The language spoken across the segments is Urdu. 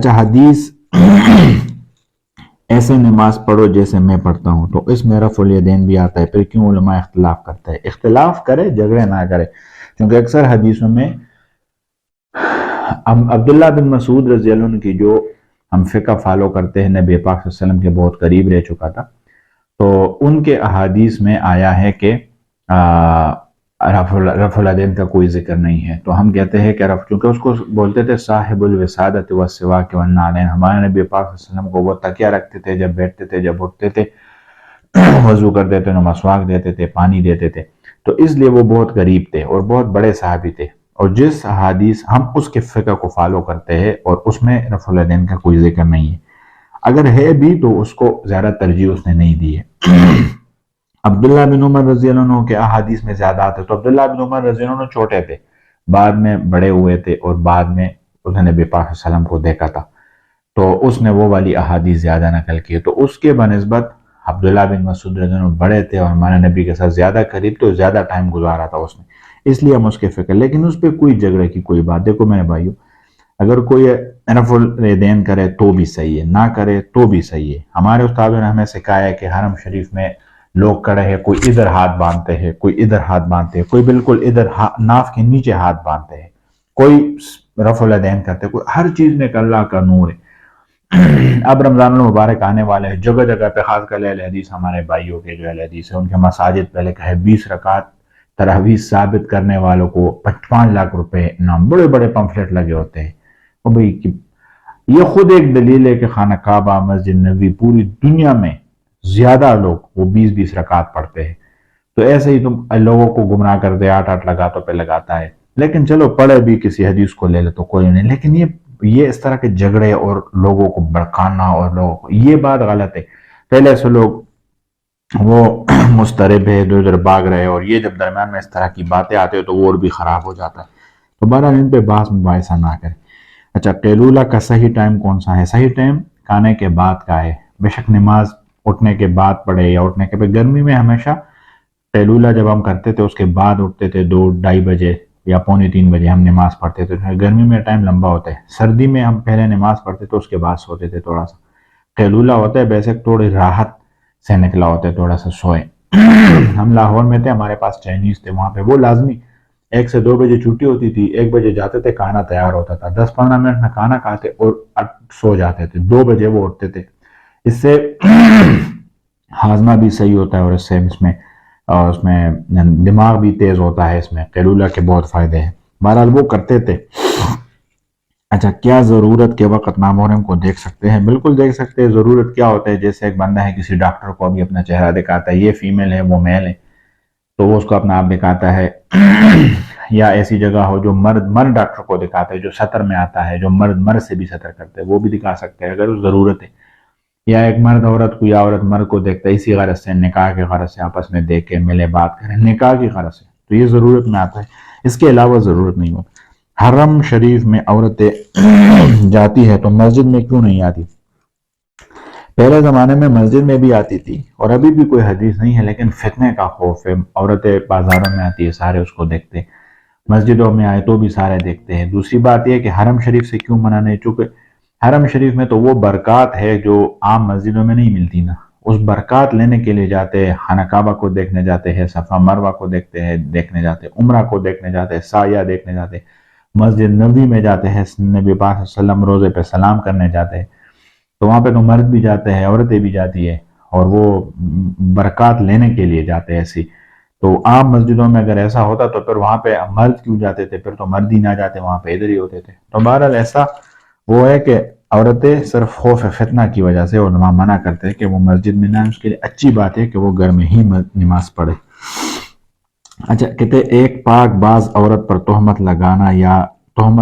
اچھا حدیث ایسے نماز پڑھو جیسے میں پڑھتا ہوں، تو اس میں رفع الیدین بھی آتا ہے، پھر کیوں علماء اختلاف کرتے ہیں؟ اختلاف کرے جھگڑے نہ کرے، کیونکہ اکثر حدیثوں میں عبداللہ بن مسعود رضی اللہ عنہ کی جو ہم فقہ فالو کرتے ہیں، نبی پاک صلی اللہ علیہ وسلم کے بہت قریب رہ چکا تھا، تو ان کے احادیث میں آیا ہے کہ رفع الیدین کا کوئی ذکر نہیں ہے، تو ہم کہتے ہیں کہ چونکہ اس کو بولتے تھے صاحب الوسادۃ والسواک والنعلین، ہمارے نبی پاک صلی اللہ علیہ وسلم کو وہ تکیہ رکھتے تھے جب بیٹھتے تھے، جب اٹھتے تھے، وضو کرتے تھے، مسواک دیتے تھے، پانی دیتے تھے، تو اس لیے وہ بہت قریب تھے اور بہت بڑے صحابی تھے، اور جس حدیث ہم اس کے فقہ کو فالو کرتے ہیں اور اس میں رفع الیدین کا کوئی ذکر نہیں ہے، اگر ہے بھی تو اس کو زیادہ ترجیح اس نے نہیں دی ہے۔ عبداللہ بن عمر رضی اللہ عنہ کے احادیث میں زیادہ آتے، تو عبداللہ بن عمر رضی اللہ عنہ چھوٹے تھے، بعد میں بڑے ہوئے تھے، اور بعد میں انہوں نے نبی پاک صلی اللہ علیہ وسلم کو دیکھا تھا، تو اس نے وہ والی احادیث زیادہ نقل کی، تو اس کے بنسبت عبداللہ بن مسعود رضی اللہ عنہ بڑے تھے اور ہمارے نبی کے ساتھ زیادہ قریب تھے، زیادہ ٹائم گزارا تھا اس نے، اس لیے ہم اس کے فکر، لیکن اس پہ کوئی جھگڑے کی کوئی بات، دیکھو میرے بھائیو، اگر کوئی رفع الیدین کرے تو بھی صحیح ہے، نہ کرے تو بھی صحیح ہے۔ ہمارے استاد نے ہمیں سکھایا ہے کہ حرم شریف میں لوگ کھڑے ہیں، کوئی ادھر ہاتھ باندھتے ہیں، کوئی ادھر ہاتھ باندھتے ہیں، کوئی بالکل ادھر ناف کے نیچے ہاتھ باندھتے ہیں، کوئی رفع الیدین کرتے ہیں، کوئی ہر چیز میں اللہ کا نور ہے۔ اب رمضان المبارک آنے والے ہیں، جگہ جگہ پہ خاص کر اہل حدیث، ہمارے بھائیوں کے جو اہل حدیث ہیں، ان کے مساجد پہلے کہ 20 رکعت تراویح ثابت کرنے والوں کو 55 لاکھ روپے انعام، بڑے بڑے پمفلٹ لگے ہوتے ہیں۔ اور بھئی یہ خود ایک دلیل ہے کہ خانہ کعبہ، مسجد نبوی، پوری دنیا میں زیادہ لوگ وہ 20 رکعت پڑھتے ہیں، تو ایسے ہی تم لوگوں کو گمراہ کر دے، 8 رکعتوں پہ لگاتا ہے، لیکن چلو پڑھے بھی کسی حدیث کو لے لے تو کوئی نہیں، لیکن یہ اس طرح کے جھگڑے اور لوگوں کو بڑکانا اور لوگوں کو، یہ بات غلط ہے۔ پہلے سے لوگ وہ مسترب ہے، ادھر ادھر بھاگ رہے، اور یہ جب درمیان میں اس طرح کی باتیں آتے ہیں تو وہ اور بھی خراب ہو جاتا ہے، تو بہرحال ان پہ بحث مباحثہ نہ کریں۔ اچھا قیلولہ کا صحیح ٹائم کون سا ہے؟ صحیح ٹائم کھانے کے بعد کا ہے، بے شک نماز اٹھنے کے بعد پڑھے یا اٹھنے کے بعد، گرمی میں ہمیشہ قیلولہ جب ہم کرتے تھے اس کے بعد اٹھتے تھے، 2-2:30 بجے یا 2:45 بجے ہم نماز پڑھتے تھے، گرمی میں ٹائم لمبا ہوتا ہے، سردی میں ہم پہلے نماز پڑھتے تھے اس کے بعد سوتے تھے تھوڑا سا، قیلولہ ہوتا ہے بیسک تھوڑی راحت سے نکلا ہوتا ہے، تھوڑا سا سوئے۔ ہم لاہور میں تھے، ہمارے پاس چائنیز تھے، وہاں پہ وہ لازمی 1 سے 2 بجے چھٹی ہوتی تھی، 1 بجے جاتے تھے، کھانا تیار ہوتا تھا، 10-15 منٹ میں کھانا کھاتے اور سو جاتے تھے، 2 بجے وہ اٹھتے تھے، اس سے ہاضمہ بھی صحیح ہوتا ہے، اور اس میں دماغ بھی تیز ہوتا ہے، اس میں قیلولہ کے بہت فائدے ہیں، بہرحال وہ کرتے تھے۔ اچھا کیا ضرورت کے وقت نامحرم کو دیکھ سکتے ہیں؟ بالکل دیکھ سکتے ہیں۔ ضرورت کیا ہوتا ہے؟ جیسے ایک بندہ ہے، کسی ڈاکٹر کو ابھی اپنا چہرہ دکھاتا ہے، یہ فیمیل ہے وہ میل ہے، تو وہ اس کو اپنا آپ دکھاتا ہے، یا ایسی جگہ ہو جو مرد ڈاکٹر کو دکھاتا ہے، جو سطر میں آتا ہے، جو مرد سے بھی سطر کرتے ہیں، وہ بھی دکھا سکتے ہیں اگر ضرورت ہے، یا ایک مرد عورت کو یا عورت مرد کو دیکھتا ہے اسی غرض سے، نکاح کے غرض سے، آپس میں دیکھ کے ملے بات کریں، نکاح کی غرض سے، تو یہ ضرورت میں آتا ہے، اس کے علاوہ ضرورت نہیں ہوتی۔ حرم شریف میں عورتیں جاتی ہے تو مسجد میں کیوں نہیں آتی؟ پہلے زمانے میں مسجد میں بھی آتی تھی، اور ابھی بھی کوئی حدیث نہیں ہے، لیکن فتنے کا خوف ہے، عورتیں بازاروں میں آتی ہے، سارے اس کو دیکھتے، مسجدوں میں آئے تو بھی سارے دیکھتے ہیں۔ دوسری بات یہ کہ حرم شریف سے کیوں منع نہیں؟ چونکہ حرم شریف میں تو وہ برکات ہے جو عام مسجدوں میں نہیں ملتی نا، اس برکات لینے کے لیے جاتے ہیں، خانہ کعبہ کو دیکھنے جاتے ہیں، صفا مروہ کو دیکھنے جاتے ہیں، عمرہ کو دیکھنے جاتے ہیں، سایہ دیکھنے جاتے ہیں، مسجد نبوی میں جاتے ہیں، نبی پاک صلی اللہ علیہ وسلم روضے پہ سلام کرنے جاتے ہیں، تو وہاں پہ تو مرد بھی جاتے ہیں، عورتیں بھی جاتی ہے، اور وہ برکات لینے کے لیے جاتے ہیں ایسی، تو عام مسجدوں میں اگر ایسا ہوتا تو پھر وہاں پہ مرد کیوں جاتے تھے؟ پھر تو مرد ہی نہ جاتے، وہاں پہ ادھر ہی ہوتے تھے، تو بہرحال ایسا وہ ہے کہ عورتیں صرف خوف فتنہ کی وجہ سے علماء منع کرتے ہیں کہ وہ مسجد میں نہ، اس کے لیے اچھی بات ہے کہ وہ گھر میں ہی نماز پڑھے۔ اچھا کہتے ایک پاک باز عورت پر تہمت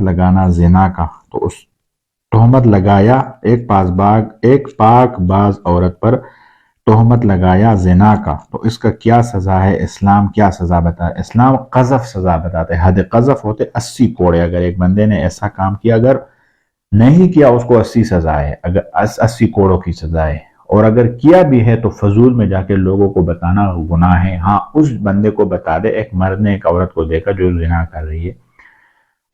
لگانا زنا کا، تو اس تہمت لگایا ایک پاک باز عورت پر تہمت لگایا زنا کا، تو اس کا کیا سزا ہے؟ اسلام کیا سزا بتا ہے؟ اسلام قذف سزا بتاتا ہے، حد قذف ہوتے 80 کوڑے، اگر ایک بندے نے ایسا کام کیا، اگر نہیں کیا اس کو 80 سزا ہے، اگر 80 کوڑوں کی سزا ہے، اور اگر کیا بھی ہے تو فضول میں جا کے لوگوں کو بتانا گناہ ہے۔ ہاں اس بندے کو بتا دے، ایک مرد نے ایک عورت کو دیکھا جو زنا کر رہی ہے،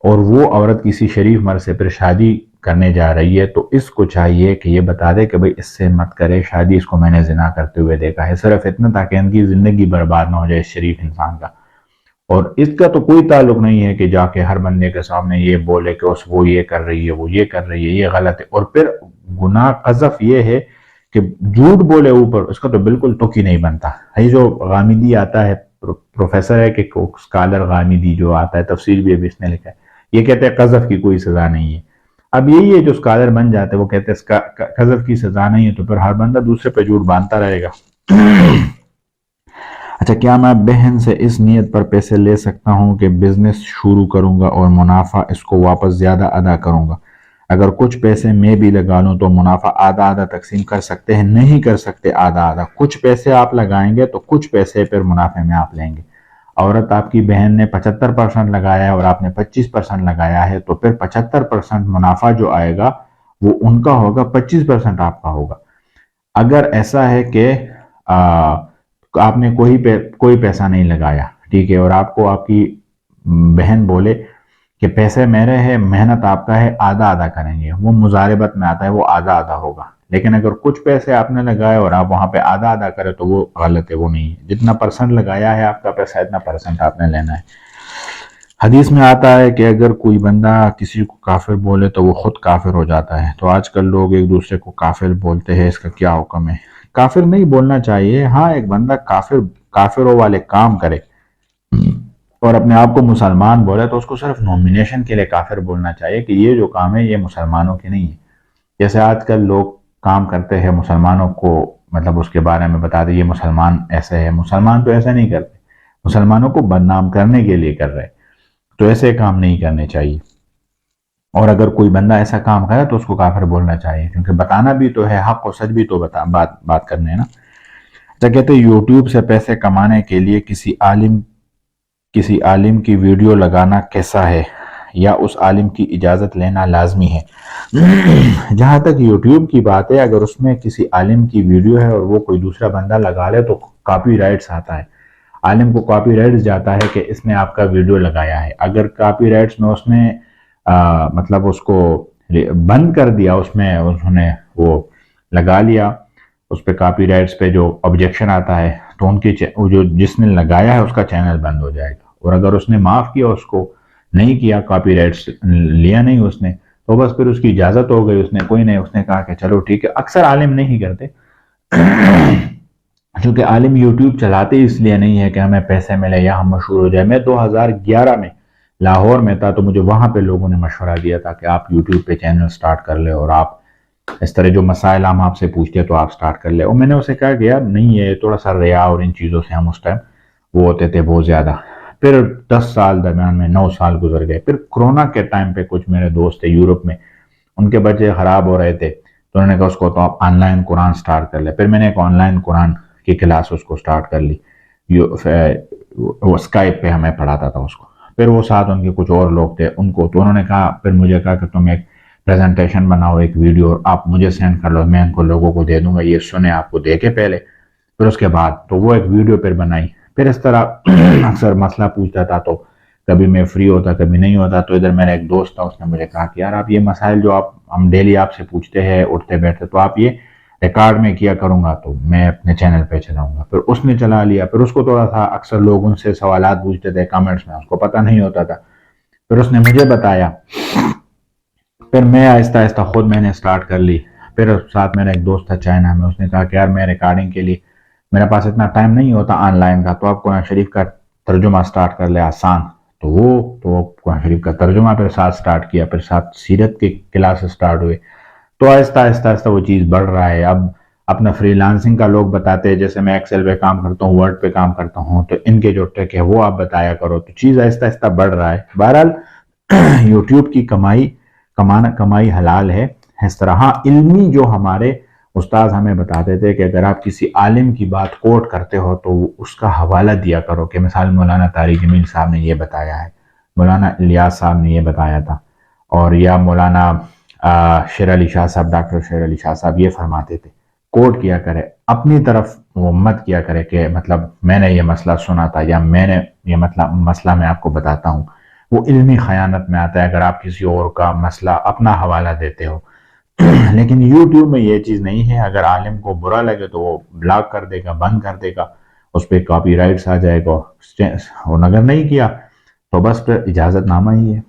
اور وہ عورت کسی شریف مرد سے پھر شادی کرنے جا رہی ہے تو اس کو چاہیے کہ یہ بتا دے کہ بھئی اس سے مت کرے شادی، اس کو میں نے زنا کرتے ہوئے دیکھا ہے، صرف اتنا تاکہ ان کی زندگی برباد نہ ہو جائے اس شریف انسان کا۔ اور اس کا تو کوئی تعلق نہیں ہے کہ جا کے ہر بندے کے سامنے یہ بولے کہ وہ یہ کر رہی ہے، وہ یہ کر رہی ہے، یہ غلط ہے۔ اور پھر گناہ قذف یہ ہے کہ جھوٹ بولے اوپر، اس کا تو بالکل تک ہی نہیں بنتا۔ یہ جو غامدی آتا ہے، پروفیسر ہے کہ اسکالر غامدی جو آتا ہے، تفسیر بھی ابھی اس نے لکھا ہے، یہ کہتے ہیں قذف کی کوئی سزا نہیں ہے۔ اب یہی ہے جو اسکالر بن جاتے ہیں، وہ کہتے ہیں قذف کی سزا نہیں ہے، تو پھر ہر بندہ دوسرے پہ جھوٹ باندھتا رہے گا۔ اچھا، کیا میں بہن سے اس نیت پر پیسے لے سکتا ہوں کہ بزنس شروع کروں گا اور منافع اس کو واپس زیادہ ادا کروں گا؟ اگر کچھ پیسے میں بھی لگا لوں تو منافع آدھا آدھا تقسیم کر سکتے ہیں؟ نہیں کر سکتے آدھا آدھا، کچھ پیسے آپ لگائیں گے تو کچھ پیسے پھر منافع میں آپ لیں گے۔ عورت آپ کی بہن نے 75% لگایا ہے اور آپ نے 25% لگایا ہے، تو پھر 75% منافع جو آئے گا وہ ان کا ہوگا، 25% آپ کا ہوگا۔ اگر ایسا ہے کہ آپ نے کوئی پیسہ نہیں لگایا، ٹھیک ہے، اور آپ کو آپ کی بہن بولے کہ پیسے میرے ہیں، محنت آپ کا ہے، آدھا آدھا کریں گے، وہ مضاربت میں آتا ہے، وہ آدھا آدھا ہوگا۔ لیکن اگر کچھ پیسے آپ نے لگائے اور آپ وہاں پہ آدھا آدھا کرے تو وہ غلط ہے، وہ نہیں ہے۔ جتنا پرسنٹ لگایا ہے آپ کا پیسہ، اتنا پرسنٹ آپ نے لینا ہے۔ حدیث میں آتا ہے کہ اگر کوئی بندہ کسی کو کافر بولے تو وہ خود کافر ہو جاتا ہے۔ تو آج کل لوگ ایک دوسرے کو کافر بولتے ہیں، اس کا کیا حکم ہے؟ کافر نہیں بولنا چاہیے۔ ہاں، ایک بندہ کافروں والے کام کرے اور اپنے آپ کو مسلمان بولے تو اس کو صرف نومینیشن کے لیے کافر بولنا چاہیے کہ یہ جو کام ہے یہ مسلمانوں کے نہیں ہے۔ جیسے آج کل لوگ کام کرتے ہیں مسلمانوں کو، مطلب اس کے بارے میں بتا دیں یہ مسلمان ایسے ہے، مسلمان تو ایسا نہیں کرتے، مسلمانوں کو بدنام کرنے کے لیے کر رہے، تو ایسے کام نہیں کرنے چاہیے۔ اور اگر کوئی بندہ ایسا کام کرے تو اس کو کافر بولنا چاہیے، کیونکہ بتانا بھی تو ہے، حق و سچ بھی تو بات کرنے ہے نا۔ اچھا، کہتے ہیں یوٹیوب سے پیسے کمانے کے لیے کسی عالم کی ویڈیو لگانا کیسا ہے، یا اس عالم کی اجازت لینا لازمی ہے؟ جہاں تک یوٹیوب کی بات ہے، اگر اس میں کسی عالم کی ویڈیو ہے اور وہ کوئی دوسرا بندہ لگا لے تو کاپی رائٹس آتا ہے، عالم کو کاپی رائٹس جاتا ہے کہ اس نے آپ کا ویڈیو لگایا ہے۔ اگر کاپی رائٹس میں اس نے مطلب اس کو بند کر دیا، اس میں انہوں نے وہ لگا لیا، اس پہ کاپی رائٹس پہ جو آبجیکشن آتا ہے تو ان کی جس نے لگایا ہے اس کا چینل بند ہو جائے گا۔ اور اگر اس نے معاف کیا، اس کو نہیں کیا، کاپی رائٹس لیا نہیں اس نے، تو بس پھر اس کی اجازت ہو گئی، اس نے کوئی نہیں، اس نے کہا کہ چلو ٹھیک ہے۔ اکثر عالم نہیں کرتے، کیونکہ عالم یوٹیوب چلاتے اس لیے نہیں ہے کہ ہمیں پیسے ملے یا ہم مشہور ہو جائے۔ میں 2011 میں لاہور میں تھا تو مجھے وہاں پہ لوگوں نے مشورہ دیا تھا کہ آپ یوٹیوب پہ چینل سٹارٹ کر لے اور آپ اس طرح جو مسائل ہم آپ سے پوچھتے تو آپ سٹارٹ کر لے۔ اور میں نے اسے کہا کہ یار نہیں ہے، تھوڑا سا ریا اور ان چیزوں سے ہم اس ٹائم وہ ہوتے تھے بہت زیادہ۔ پھر 10 سال درمیان میں 9 سال گزر گئے۔ پھر کرونا کے ٹائم پہ کچھ میرے دوست تھے یورپ میں، ان کے بچے خراب ہو رہے تھے، تو انہوں نے کہا اس کو تو آپ آن لائن قرآن سٹارٹ کر لے۔ پھر میں نے ایک آن لائن قرآن کی کلاس اس کو سٹارٹ کر لی، وہ اسکائپ پہ ہمیں پڑھاتا تھا اس کو۔ پھر وہ ساتھ ان کے کچھ اور لوگ تھے، ان کو تو انہوں نے کہا، پھر مجھے کہا کہ تم ایک پریزنٹیشن بناؤ، ایک ویڈیو، اور آپ مجھے سینڈ کر لو، میں ان کو لوگوں کو دے دوں گا، یہ سنیں، آپ کو دیکھے پہلے، پھر اس کے بعد تو وہ ایک ویڈیو پھر بنائی۔ پھر اس طرح اکثر مسئلہ پوچھتا تھا تو کبھی میں فری ہوتا کبھی نہیں ہوتا، تو ادھر میرا ایک دوست تھا، اس نے مجھے کہا کہ یار آپ یہ مسائل جو ہم ڈیلی آپ سے پوچھتے ہیں اٹھتے بیٹھتے، تو آپ یہ ریکارڈ میں کیا کروں گا تو میں اپنے چینل پہ چلاؤں گا۔ پھر اس نے چلا لیا، پھر اس کو تھوڑا تھا، اکثر لوگ ان سے سوالات پوچھتے تھے کامنٹس میں، اس کو پتہ نہیں ہوتا تھا، پھر اس نے مجھے بتایا، پھر میں آہستہ آہستہ خود میں نے سٹارٹ کر لی۔ پھر ساتھ میرا ایک دوست تھا چائنا میں، اس نے کہا کہ یار میں ریکارڈنگ کے لیے میرے پاس اتنا ٹائم نہیں ہوتا آن لائن کا، تو آپ قرآن شریف کا ترجمہ سٹارٹ کر لے، آسان۔ تو قرآن شریف کا ترجمہ پھر ساتھ سٹارٹ کیا، پھر ساتھ سیرت کے کلاسز سٹارٹ ہوئے، تو آہستہ آہستہ وہ چیز بڑھ رہا ہے۔ اب اپنا فری لانسنگ کا لوگ بتاتے ہیں، جیسے میں ایکسل پہ کام کرتا ہوں، ورڈ پہ کام کرتا ہوں، تو ان کے جو ٹرک ہے وہ آپ بتایا کرو، تو چیز آہستہ آہستہ بڑھ رہا ہے۔ بہرحال یوٹیوب کی کمائی حلال ہے اس طرح۔ ہاں، علمی جو ہمارے استاذ ہمیں بتاتے تھے کہ اگر آپ کسی عالم کی بات کوٹ کرتے ہو تو اس کا حوالہ دیا کرو، کہ مثال مولانا طارق جمیل صاحب نے یہ بتایا ہے، مولانا الیاس صاحب نے یہ بتایا تھا، اور یا مولانا شیر علی شاہ صاحب، ڈاکٹر شیر علی شاہ صاحب یہ فرماتے تھے، کوٹ کیا کرے، اپنی طرف وہ مت کیا کرے کہ مطلب میں نے یہ مسئلہ سنا تھا یا میں نے یہ مسئلہ میں آپ کو بتاتا ہوں۔ وہ علمی خیانت میں آتا ہے اگر آپ کسی اور کا مسئلہ اپنا حوالہ دیتے ہو۔ لیکن یوٹیوب میں یہ چیز نہیں ہے، اگر عالم کو برا لگے تو وہ بلاک کر دے گا، بند کر دے گا، اس پہ کاپی رائٹس آ جائے گا، اور اگر نہیں کیا تو بس پھر اجازت نامہ ہی ہے۔